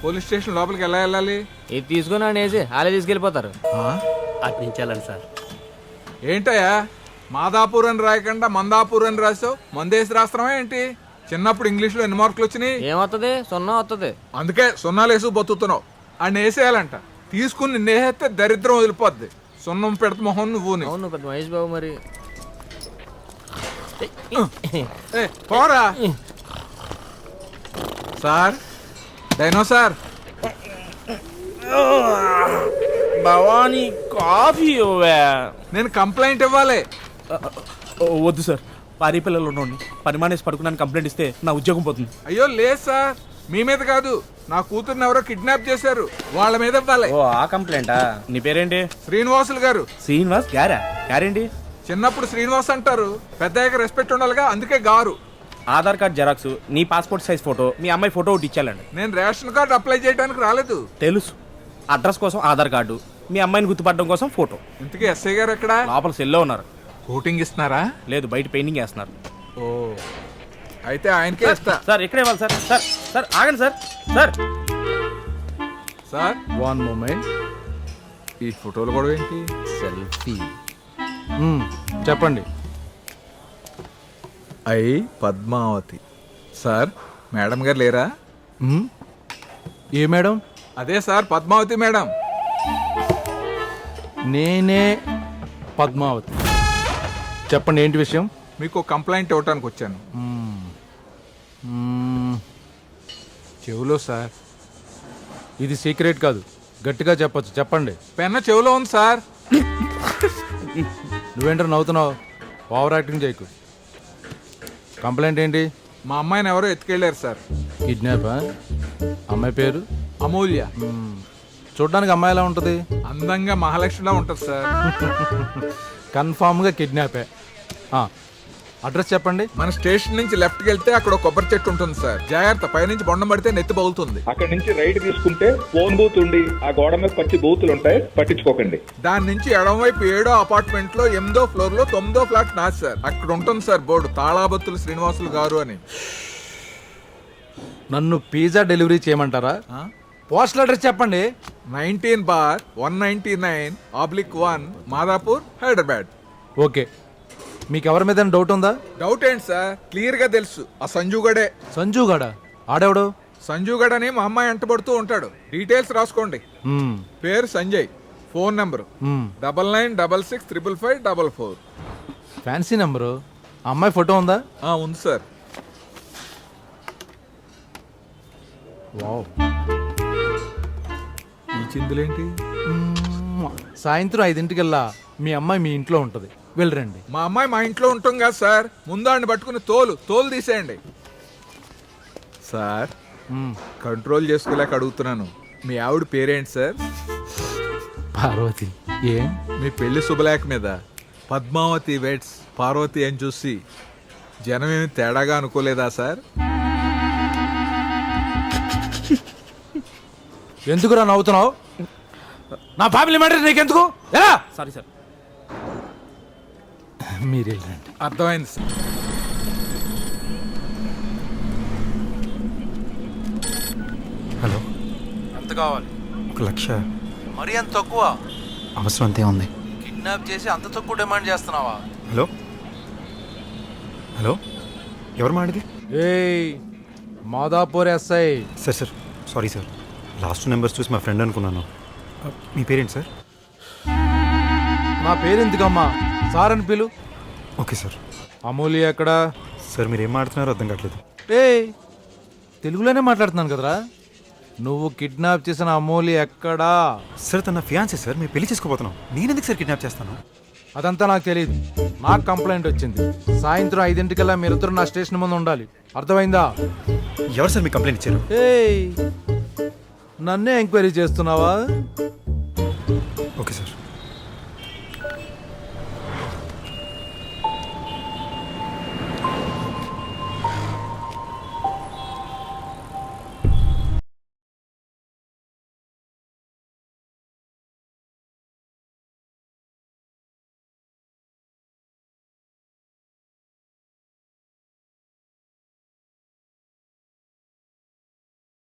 Police station లోపలికి ఎలా వెళ్ళాలి? ఇది తీసుకుని అనేసి వాళ్ళే తీసుకెళ్ళిపోతారు. అటు నుంచి వెళ్ళండి సార్. ఏంటయ్యా మాదాపూర్ అని రాయకుండా మందాపూర్ అని రాసావు? మందేసి రాస్తావా ఏంటి? చిన్నప్పుడు ఇంగ్లీష్ లో ఎన్ని మార్కులు వచ్చినాయి? ఏమొస్తుంది? 0 వస్తుంది. అందుకే సున్నాలు వేసి బతుకుతున్నావు. అని వేసేయాలంట. తీసుకుని నిన్నేస్తే దరిద్రం వదిలిపోద్ది. సున్నం పెడత మొహం నువ్వు. అవును పెద్ద మహేష్ బాబు మరి. పోరా సార్. డైనోసార్ భవానీ కాఫీ నేను కంప్లైంట్ ఇవ్వాలి. వద్దు సార్, పారి పిల్లలు ఉండండి. పని మానేసి పడుకున్నాను కంప్లైంట్ ఇస్తే నా ఉద్యోగం పోతుంది. అయ్యో లేదు సార్, మీ మీద కాదు, నా కూతుర్ని ఎవరో కిడ్నాప్ చేశారు, వాళ్ళ మీద ఇవ్వాలి. ఓ ఆ కంప్లైంటా? నీ పేరేంటి? శ్రీనివాసులు గారు. శ్రీనివాస్ గారేంటి? చిన్నప్పుడు శ్రీనివాస్ అంటారు, పెద్దయ్యాక రెస్పెక్ట్ ఉండాలిగా, అందుకే గారు. ఆధార్ కార్డ్ జెరాక్స్, నీ పాస్పోర్ట్ సైజ్ ఫోటో, మీ అమ్మాయి ఫోటో ఒకటి ఇచ్చాలండి. నేను రేషన్ కార్డు అప్లై చేయడానికి రాలేదు. తెలుసు, అడ్రస్ కోసం ఆధార్ కార్డు, మీ అమ్మాయిని గుర్తుపట్టడం కోసం ఫోటో. ఇంతకీ ఎస్ఐ గారు ఎక్కడ? లోపల సెల్లో ఉన్నారు. కోటింగ్ ఇస్తున్నారా? లేదు, బయట పెయింటింగ్ వేస్తున్నారు. ఓ అయితే ఆయనకే ఇస్తా. సార్ ఇక్కడే ఇవ్వాలి సార్. సార్ సార్ ఆగండి సార్. Sir sir 1 moment. ఈ ఫోటోలు కూడా ఏంటి? సెల్ఫీ. చెప్పండి. పద్మావతి. సార్ మేడం గారు లేరా? ఏ మేడం? అదే సార్ పద్మావతి మేడం. నేనే పద్మావతి. చెప్పండి, ఏంటి విషయం? మీకు కంప్లైంట్ ఇవ్వటానికి వచ్చాను. చెవులో సార్. ఇది సీక్రెట్ కాదు, గట్టిగా చెప్పొచ్చు. చెప్పండి. పెన్న చెవులో ఉంది సార్. నువ్వేంటారు నవ్వుతున్నావు? ఓవర్ యాక్టింగ్ చేయకు. కంప్లైంట్ ఏంటి? మా అమ్మాయిని ఎవరో ఎత్తుకెళ్ళారు సార్. కిడ్నాపా? అమ్మాయి పేరు? అమూల్య. చూడ్డానికి అమ్మాయి ఎలా ఉంటుంది? అందంగా మహాలక్ష్మిలా ఉంటుంది సార్. కన్ఫామ్గా కిడ్నాపే. అడ్రస్ చెప్పండి. మన స్టేషన్ నుంచి లెఫ్ట్కి వెళ్తే అక్కడ ఒక కొబ్బరి చెట్టు ఉంటుంది సార్. జాగ్రత్త, పైనుంచి బొండం పడితే నెత్తి పగులుతుంది. అక్కడ నుంచి రైట్ తీసుకుంటే ఫోన్ బూత్ ఉండి ఆ గోడ మీద పచ్చి బూతులు ఉంటాయి, పట్టించుకోకండి. దాని నుంచి ఎడమవైపు 7వ అపార్ట్మెంట్ లో 8వ ఫ్లోర్ లో 9వ ఫ్లాట్ నాది సార్. అక్కడ ఉంటుంది సార్ బోర్డు, తాళాబత్తులు శ్రీనివాసులు గారు అని. నన్ను పిజ్జా డెలివరీ చేయమంటారా? పోస్టల్ అడ్రస్ చెప్పండి. 19/199/1 మాదాపూర్, హైదరాబాద్. ఓకే. మీకు ఎవరి మీద డౌట్ ఉందా? డౌట్ ఏంటి సార్, క్లియర్ గా తెలుసు. ఆ సంజుగడే. సంజుగాడా? ఆడెవడు? సంజుగడ్ అని మా అమ్మాయి అంటబడుతూ ఉంటాడు. డీటెయిల్స్ రాసుకోండి. పేరు Sanjay. Phone number 9966655544. Fancy number. అమ్మాయి ఫోటో ఉందా? ఉంది సార్. వావ్. ఈ చిందులేంటి? సాయంత్రం 5:00 మీ అమ్మాయి మీ ఇంట్లో ఉంటుంది, వెళ్ళరండి. మా అమ్మాయి మా ఇంట్లో ఉంటాం కదా సార్. ముందు ఆడిని పట్టుకుని తోలు తీసేయండి సార్. కంట్రోల్ చేసుకోలేక అడుగుతున్నాను, మీ ఆవిడ పేరేంటి సార్? పార్వతి. ఏ మీ పెళ్లి శుభలేఖ మీద పద్మావతి వెడ్స్ పార్వతి అని చూసి జనమేమి తేడాగా అనుకోలేదా సార్? ఎందుకురా నవ్వుతున్నావు? నా ఫ్యామిలీ మ్యాటర్ నీకెందుకు? ఎలా? Sorry sir. మీరు వెళ్ళండి. అర్థమైంది సార్. హలో, ఎంత కావాలి? 1,00,000. మరి అంత తక్కువ? అవసరం అంతే ఉంది. కిడ్నాప్ చేసి అంత తక్కువ డిమాండ్ చేస్తున్నావా? హలో హలో, ఎవరు మాడిది? ఏయ్, Madhapur SI. Sir sir, sorry sir, last numbers చూసి మా ఫ్రెండ్ అనుకున్నాను. మీ పేరేంటి సార్? నా పేరెందుకమ్మా, సార్ అని పిలు. Okay sir. అమూల్య ఎక్కడా? సార్ మీరు ఏం మాట్లాడుతున్నారో అర్థం కావట్లేదు. ఏయ్, తెలుగులోనే మాట్లాడుతున్నాను కదరా. నువ్వు కిడ్నాప్ చేసిన అమూల్య ఎక్కడా? సార్ తన ఫియాన్సీ సార్, మేము పెళ్లి చేసుకోబోతున్నాం. నేను ఎందుకు సార్ కిడ్నాప్ చేస్తాను? అదంతా నాకు తెలియదు. నాకు కంప్లైంట్ వచ్చింది. సాయంత్రం 5:00 మీరిద్దరు నా స్టేషన్ ముందు ఉండాలి, అర్థమైందా? ఎవరు సార్ మీకు కంప్లైంట్ ఇచ్చారు? ఏయ్, నన్నే ఎంక్వైరీ చేస్తున్నావా? Okay sir.